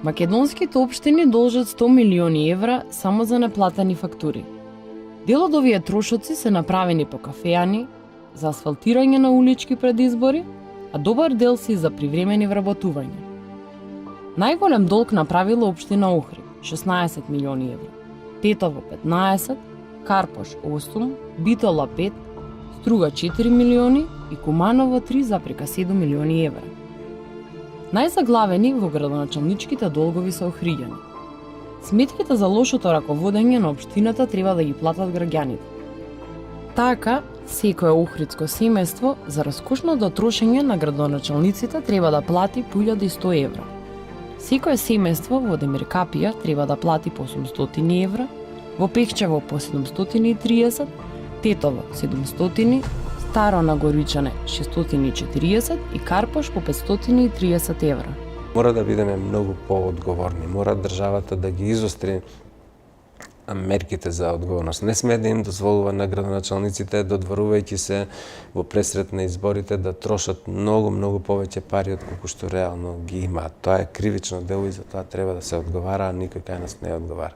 Македонските општини должат 100 милиони евра само за неплатени фактури. Дел од овие трошоци се направени по кафеани, за асфалтирање на улички пред избори, а добар дел си за привремени вработувања. Најголем долг направила општина Охрид – 16 милиони евра, Тетово 15, Карпош 8, Битола 5, Струга 4 милиони и Куманово 3,7 милиони евра. Најзаглавени во градоначалничките долгови се охриѓани. Сметките за лошото раководење на општината треба да ги платат граѓаните. Така, секое охридско семејство за раскошното трошење на градоначалниците треба да плати по 1100 евра. Секое семејство во Демиркапија треба да плати по 800 евра, во Пехчево по 730, Тетово 700, Старо на Горичане 640 и Карпош по 530 евра. Мора да бидеме многу поодговорни. Мора државата да ги изостри мерките за одговорност. Не сме да им дозволува на градоначалниците, додворувајќи се во пресрет на изборите, да трошат многу повеќе пари од колку што реално ги имаат. Тоа е кривично дело и за тоа треба да се одговара, а никој кај нас не одговара.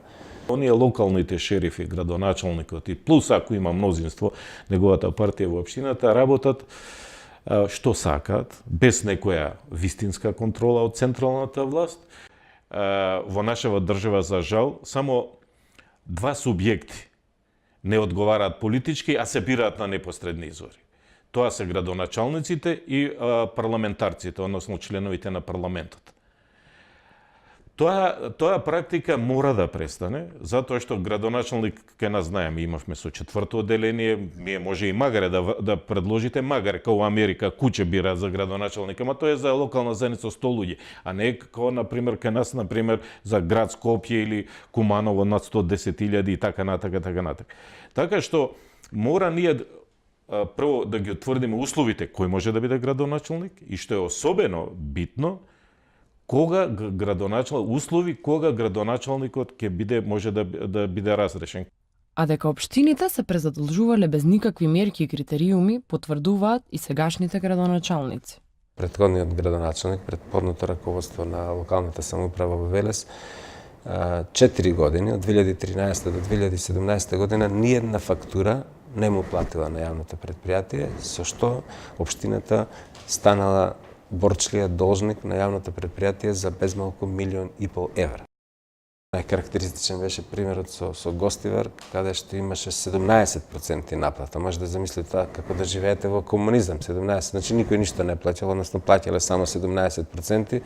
Оние локалните шерифи, градоначалникот и плюс ако има мнозинство, неговата партија во општината, работат што сакаат, без некоја вистинска контрола од централната власт. Во нашава држава, за жал, само два субјекти не одговараат политички, а се бираат на непосредни избори. Тоа се градоначалниците и парламентарците, односно членовите на парламентот. Тоа практика мора да престане, затоа што градоначалник кај нас знаеме, имавме со 4-то одделение, ние може и магаре да предложите, магаре како во Америка куќе бира за градоначалник, ама тоа е за локална заедница 100 луѓе, а не како например кај нас например за град Скопје или Куманово над 110.000 и така натака. Така што мора ние прво да ги утврдиме условите кој може да биде градоначалник и што е особено битно, услови кога градоначалникот може да биде разрешен. А дека општините се презадолжувале без никакви мерки и критериуми, потврдуваат и сегашните градоначалници. Претходниот градоначалник, предходното раководство на локалната самоуправа во Велес, 4 години, од 2013 до 2017 година, ниедна фактура не му платила на јавното предпријатие, со што општината станала борчлиот должник на јавното предпријатие за безмалку 1,5 милион евра. Најкарактеристичен беше примерот со Гостивар, каде што имаше 17% наплата. Може да замислите тоа како да живеете во комунизам, 17%. Значи никој ништо не плаќал, односно плаќале само 17%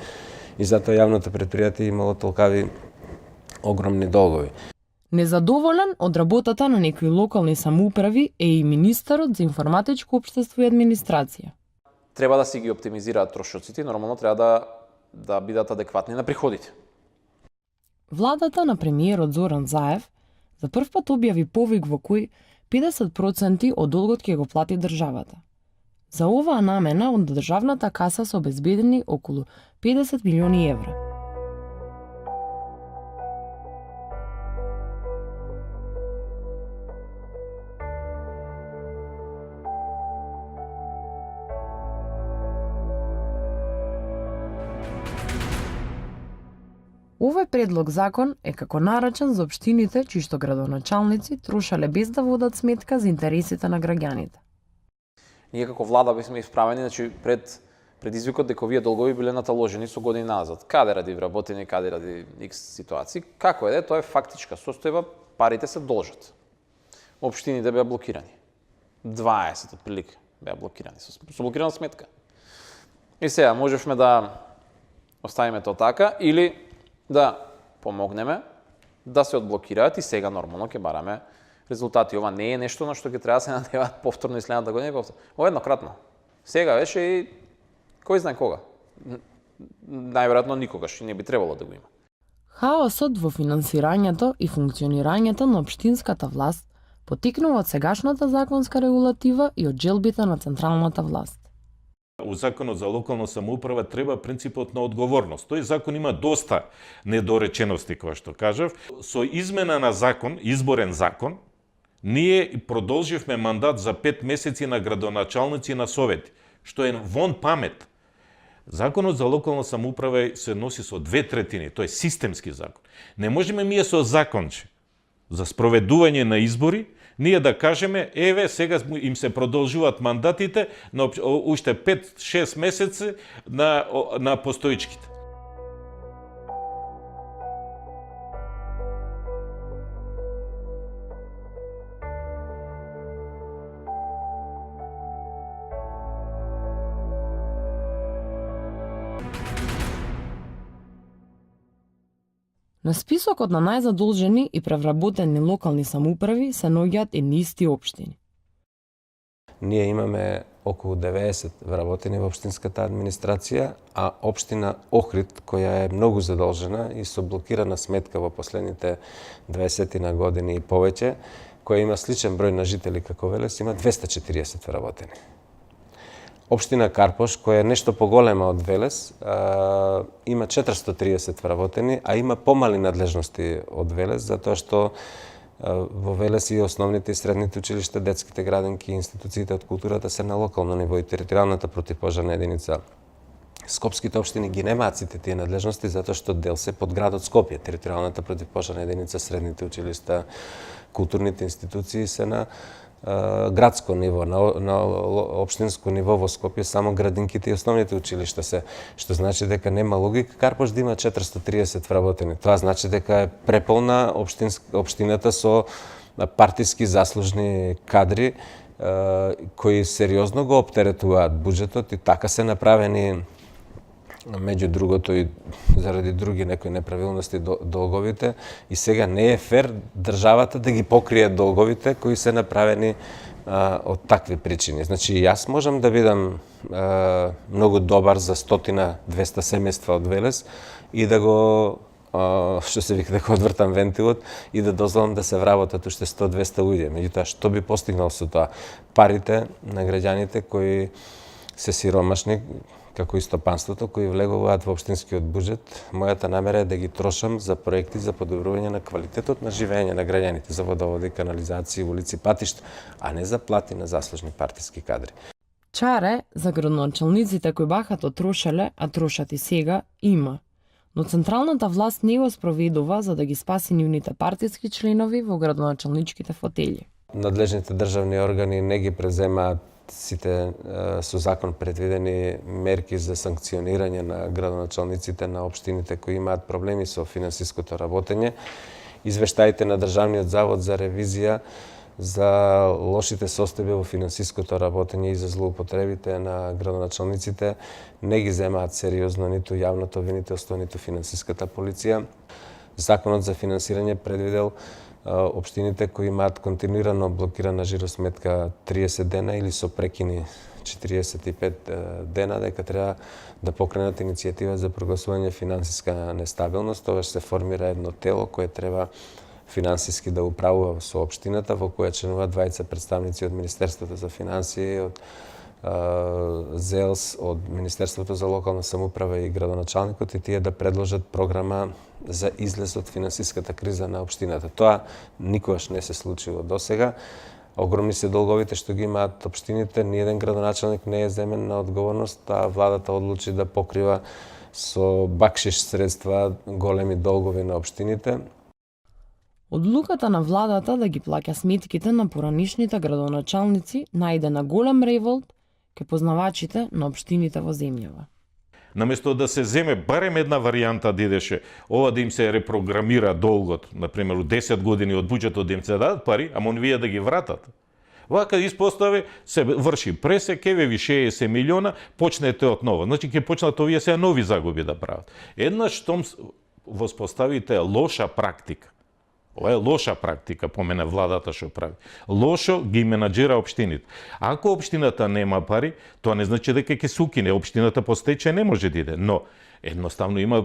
и затоа јавното предпријатие имало толкави огромни долгови. Незадоволен од работата на некои локални самоуправи е и министерот за информатичко општество и администрација. Треба да си ги оптимизираат трошоците, нормално треба да бидат адекватни на приходите. Владата на премиерот Зоран Заев за прв пат објави повик во кој 50% од долгот ќе го плати државата. За оваа намена од државната каса се обезбедени околу 50 милиони евра. Овој предлог закон е како нарачен за општините чии што градоначалници трошале без да водат сметка за интересите на граѓаните. Ние како влада бевме исправени, значи пред предизвикот дека овие долгови биле наталожени со години назад. Каде ради вработени, каде ради X ситуации. Како е, тоа е фактичка состојба, парите се должат. Општините беа блокирани. 20 отприлика беа блокирани со блокирана сметка. И сега можевме да оставиме тоа така или да помогнеме да се одблокираат и сега нормално ќе бараме резултати. Ова не е нешто на што ќе треба да се надеваат повторно и следната година. Ова еднократно. Сега беше и кој знае кога. Најверојатно никогаш и не би требало да го има. Хаосот во финансирањето и функционирањето на општинската власт потикнува од сегашната законска регулатива и од желбите на централната власт. У Законот за локална самоуправа треба принципот на одговорност. Тој закон има доста недоречености, која што кажав. Со измена на закон, изборен закон, ние продолживме мандат за 5 месеци на градоначалници на совети, што е вон памет. Законот за локална самоуправа се носи со 2/3, тој е системски закон. Не можеме ние со законче за спроведување на избори, ние да кажеме, еве, сега им се продолжуваат мандатите на уште 5-6 месеци на постоичките. На списокот на најзадолжени и превработени локални самоуправи се наоѓаат едни исти општини. Ние имаме околу 90 вработени во општинската администрација, а општина Охрид, која е многу задолжена и со блокирана сметка во последните 20 на години и повеќе, која има сличен број на жители како Велес, има 240 вработени. Општина Карпош, која е нешто поголема од Велес, има 430 вработени, а има помали надлежности од Велес, затоа што во Велес и основните и средните училишта, детските градинки и институциите од културата се на локално ниво и територијалната противпожарна единица. Скопските општини ги немаат сите тие надлежности затоа што дел се под градот Скопје. Територијалната противпожарна единица, средните училишта, културните институции се на градско ниво, на општинско ниво во Скопје, само градинките и основните училишта се, што значи дека нема логика Карпош да има 430 вработени. Тоа значи дека е преполна општината со партиски заслужни кадри кои сериозно го оптеретуваат буџетот и така се направени меѓу другото и заради други некои неправилности долговите и сега не е фер државата да ги покрие долговите кои се направени од такви причини. Значи јас можам да бидам многу добар за 100-200 семејства од Велес и да го што се вика, да го одвртам вентилот и да дозволам да се вработат уште 100-200 луѓе. Меѓутоа, што би постигнал со тоа? Парите на граѓаните кои се сиромашни, како и стопанството, кои влегуваат во општинскиот буџет, мојата намера е да ги трошам за проекти за подобрување на квалитетот на живење на граѓаните, за водоводи, канализации, улици, патишта, а не за плати на заслужни партиски кадри. Чаре за градоначалниците кои бахато трошеле, а трошат и сега, има. Но централната власт не го спроведува за да ги спаси нивните партиски членови во градоначалничките фотели. Надлежните државни органи не ги преземаат сите со закон предвидени мерки за санкционирање на градоначалниците на општините кои имаат проблеми со финансиското работење. Извештаите на Државниот завод за ревизија за лошите состојби во финансиското работење и за злоупотребите на градоначалниците не ги земаат сериозно ниту јавното обвинителство, ниту финансиската полиција. Законот за финансирање предвидел општините кои имаат континуирано блокирана жиросметка 30 дена или со прекини 45 дена, дека треба да покренат иницијатива за прогласување финансиска нестабилност. Тогаш се формира едно тело кое треба финансиски да управува со општината, во која членуваат двајца представници од Министерството за финансии, од ЗЕЛС, од Министерството за локална самоуправа и градоначалникот и тие да предложат програма за излез од финансиската криза на општината. Тоа никогаш не се случило досега. Огромни се долговите што ги имаат општините, ниеден градоначалник не е земен на одговорност, а владата одлучи да покрива со бакшиш средства големи долгови на општините. Одлуката на владата да ги плаќа сметките на поранишните градоначалници најде на голем револт ке познавачите на општините во земјава. Наместо да се земе барем една варијанта да идеше, ова да им се репрограмира долгот, например, 10 години од буџетот да им се дадат пари, ама оние да ги вратат. Вака испостави, се врши пресек, еве ви 60 милиона, почнете од ново. Значи, ќе почнат овие се нови загуби да прават. Еднаш штом воспоставите лоша практика, ова е лоша практика, по мене владата што прави. Лошо ги менаџира општините. Ако општината нема пари, тоа не значи дека ќе се укине. Општината по стечај не може да иде, но едноставно има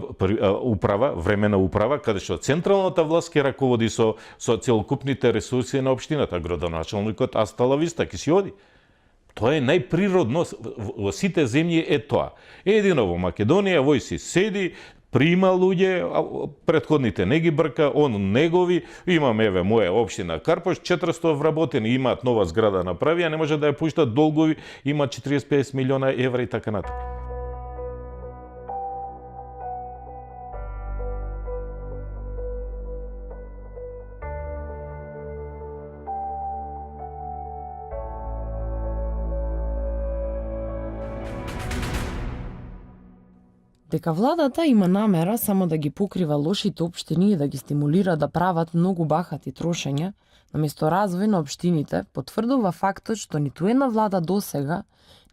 управа, времена управа, каде што централната власт ќе раководи со целокупните ресурси на општината. Градоначалникот астала виста ќе си оди. Тоа е најприродно, во сите земји е тоа. Едино во Македонија вој си седи, прима луѓе, претходните не ги брка, он негови, имам еве моја општина Карпош, 400 вработени, имаат нова зграда направија, не може да ја пуштат долгови, има 40-50 милиона евра и така натаму. дека владата има намера само да ги покрива лошите општини и да ги стимулира да прават многу бахати трошења, наместо развој на општините, потврдува фактот што ниту една влада досега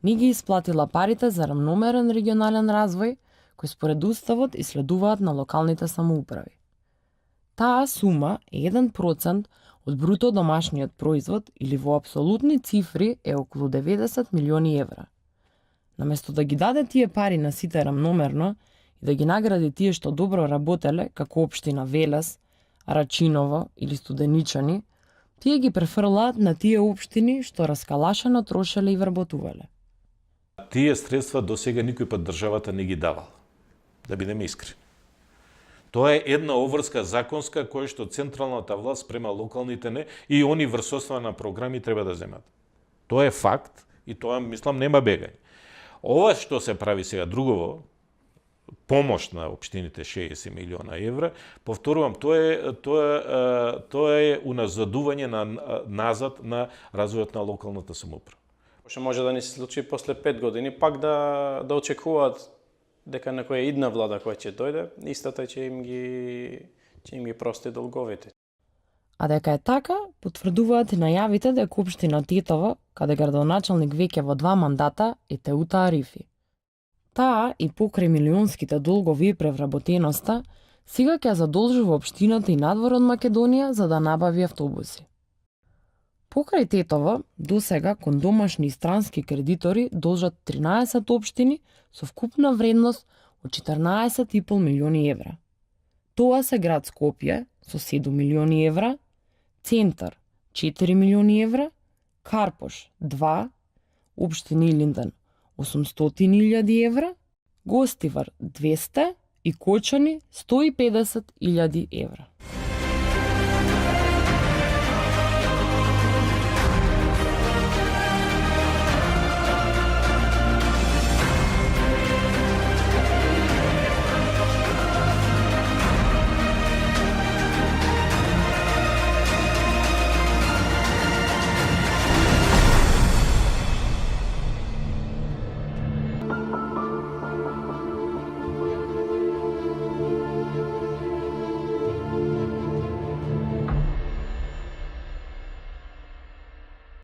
не ги исплатила парите за рамномерен регионален развој, кој според уставот и следуваат на локалните самоуправи. Таа сума е 1% од бруто домашниот производ или во апсолутни цифри е околу 90 милиони евра. Наместо да ги даде тие пари на сите рамномерно и да ги награди тие што добро работеле, како општина Велес, Рачиново или Студеничани, тие ги префрлаат на тие општини што раскалашено трошеле и вработувале. Тие средства до сега никој пат државата не ги давала, да бидеме искрени. Тоа е една обврска законска која што централната власт спрема локалните не и они врз основа на програми треба да земат. Тоа е факт и тоа, мислам, нема бегање. Ова што се прави сега другово, помош на општините 60 милиона евра, повторувам, тоа е уназадување назад на развојот на локалната самоуправа. Што може да не се случи после 5 години, пак да очекуваат дека некоја идна влада која ќе дојде, истата ќе им ги прости долговите. А дека е така, потврдуваат и најавите дека општина Тетово, каде градоначалник веќе во 2 мандата, е Теута Арифи. Таа и покрај милионските долгови и превработеноста, сега ќе задолжува општината и надвор од Македонија за да набави автобуси. Покрај Тетово, досега кон домашни и странски кредитори должат 13 општини со вкупна вредност од 14,5 милиони евра. Тоа се град Скопје со 7 милиони евра, Центар 4 милиони евра, Карпош 2, општини Илинден 800.000 евра, Гостивар 200 и Кочани 150.000 евра.